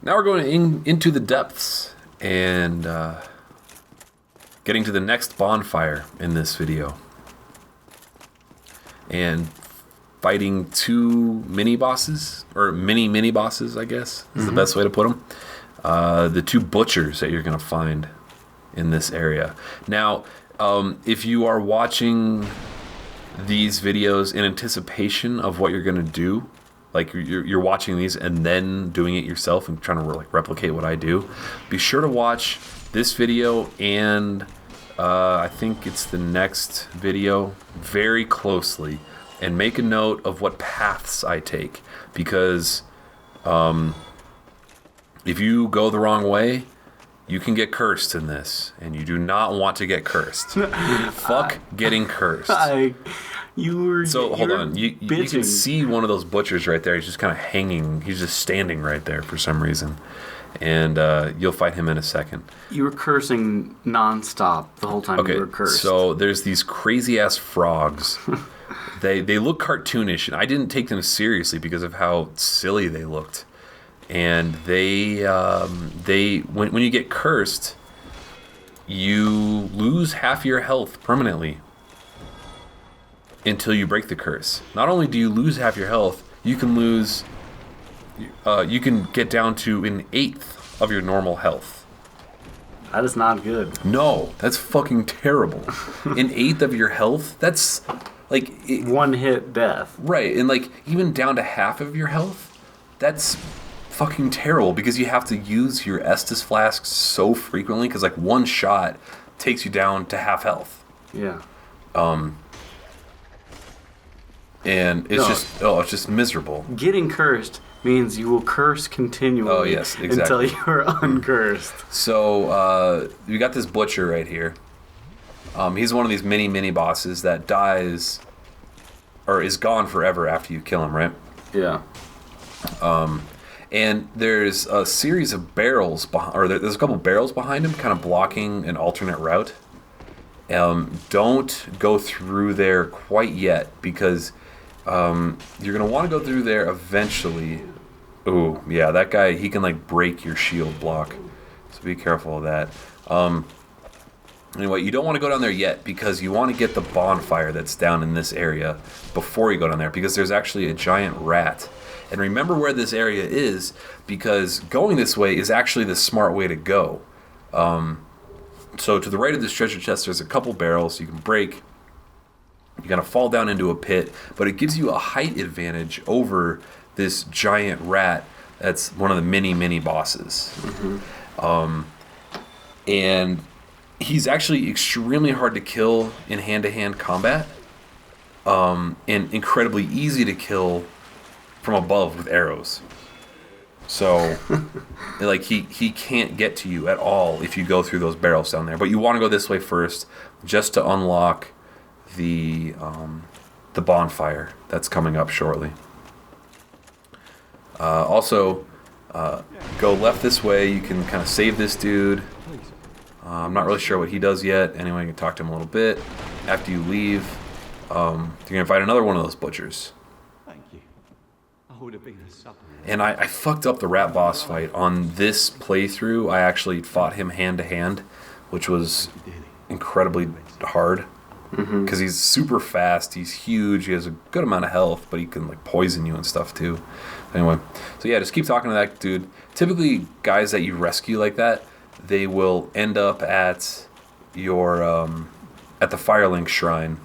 Now we're going into the depths and getting to the next bonfire in this video. And fighting two mini-bosses, or mini-bosses, I guess, is the best way to put them. The two butchers that you're going to find in this area. Now, if you are watching these videos in anticipation of what you're going to do, like you're watching these and then doing it yourself and trying to like replicate what I do, be sure to watch this video and I think it's the next video very closely and make a note of what paths I take, because if you go the wrong way, you can get cursed in this, and you do not want to get cursed. Fuck getting cursed. Hold on. You can see one of those butchers right there. He's just kind of hanging. He's just standing right there for some reason. And you'll fight him in a second. You were cursing nonstop the whole time you were cursed. So there's these crazy-ass frogs. They look cartoonish, and I didn't take them seriously because of how silly they looked. And when you get cursed, you lose half your health permanently until you break the curse. Not only do you lose half your health, you can get down to an eighth of your normal health. That is not good. No, that's fucking terrible. An eighth of your health? That's like one hit death. Right, and like even down to half of your health, that's fucking terrible because you have to use your Estus flasks so frequently because like one shot takes you down to half health. Yeah. And it's just miserable. Getting cursed means you will curse continually. Oh yes, exactly. Until you are uncursed. So we got this butcher right here. He's one of these mini bosses that dies or is gone forever after you kill him, right? Yeah. And there's a series of barrels, there's a couple barrels behind him, kind of blocking an alternate route. Don't go through there quite yet, because you're going to want to go through there eventually. Ooh, yeah, that guy, he can like break your shield block, so be careful of that. Anyway, you don't want to go down there yet, because you want to get the bonfire that's down in this area before you go down there, because there's actually a giant rat. And remember where this area is, because going this way is actually the smart way to go. So to the right of this treasure chest, there's a couple barrels you can break. You're going to fall down into a pit, but it gives you a height advantage over this giant rat that's one of the mini bosses. And he's actually extremely hard to kill in hand-to-hand combat, and incredibly easy to kill from above with arrows. So like he can't get to you at all if you go through those barrels down there. But you want to go this way first, just to unlock the bonfire that's coming up shortly. Also, go left this way. You can kind of save this dude. I'm not really sure what he does yet. Anyway, you can talk to him a little bit. After you leave, you're gonna fight another one of those butchers. And I fucked up the rat boss fight. On this playthrough, I actually fought him hand-to-hand, which was incredibly hard. Because he's super fast, he's huge, he has a good amount of health, but he can like poison you and stuff too. Anyway, so yeah, just keep talking to that dude. Typically, guys that you rescue like that, they will end up at your at the Firelink Shrine.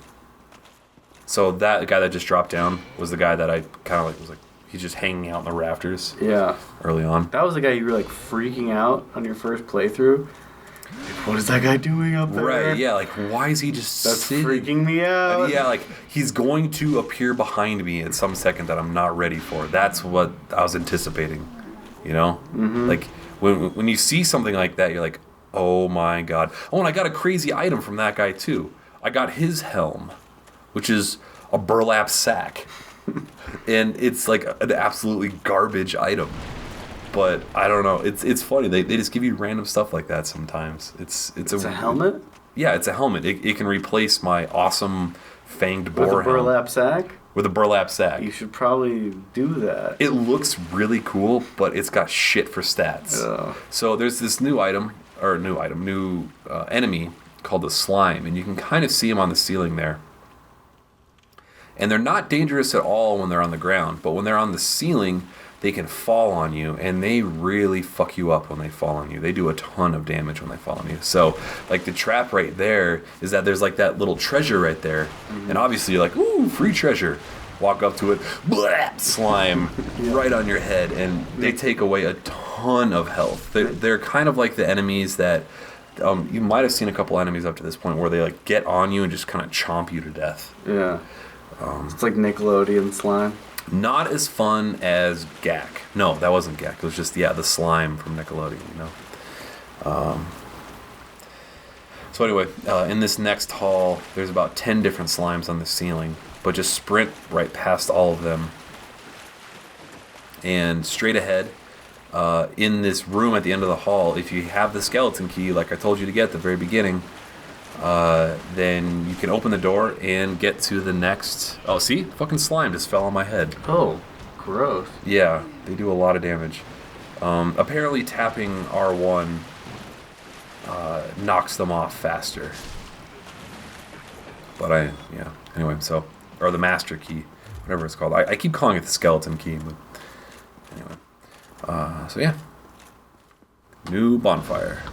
So that guy that just dropped down was the guy that I kind of like was like, he's just hanging out in the rafters. Yeah. Early on. That was the guy you were like freaking out on your first playthrough. What is that guy doing up there? Right, yeah, like why is he just sitting? Freaking me out. And yeah, like he's going to appear behind me at some second that I'm not ready for. That's what I was anticipating, you know? Like when you see something like that, you're like, oh my god. Oh, and I got a crazy item from that guy too. I got his helm, which is a burlap sack. And it's like an absolutely garbage item. But I don't know. It's funny. They just give you random stuff like that sometimes. It's a helmet? Yeah, it's a helmet. It can replace my awesome fanged boar with a burlap helmet. sack? with a burlap sack. You should probably do that. It looks really cool, but it's got shit for stats. So there's this new enemy called the slime, and you can kind of see him on the ceiling there. And they're not dangerous at all when they're on the ground, but when they're on the ceiling, they can fall on you, and they really fuck you up when they fall on you. They do a ton of damage when they fall on you. So, like, the trap right there is that there's, like, that little treasure right there, and obviously you're like, ooh, free treasure. Walk up to it, blah, slime right on your head, and they take away a ton of health. They're kind of like the enemies that... you might have seen a couple enemies up to this point where they, like, get on you and just kind of chomp you to death. Yeah. It's like Nickelodeon slime. Not as fun as Gak. No, that wasn't Gak. It was just, the slime from Nickelodeon, you know? So anyway, in this next hall, there's about 10 different slimes on the ceiling, but just sprint right past all of them. And straight ahead, in this room at the end of the hall, if you have the skeleton key, like I told you to get at the very beginning, then you can open the door and get to the next... Oh, see? Fucking slime just fell on my head. Oh, gross. Yeah, they do a lot of damage. Apparently tapping R1 knocks them off faster. But anyway, so... Or the master key, whatever it's called. I keep calling it the skeleton key, but... Anyway. So yeah. New Bonfire.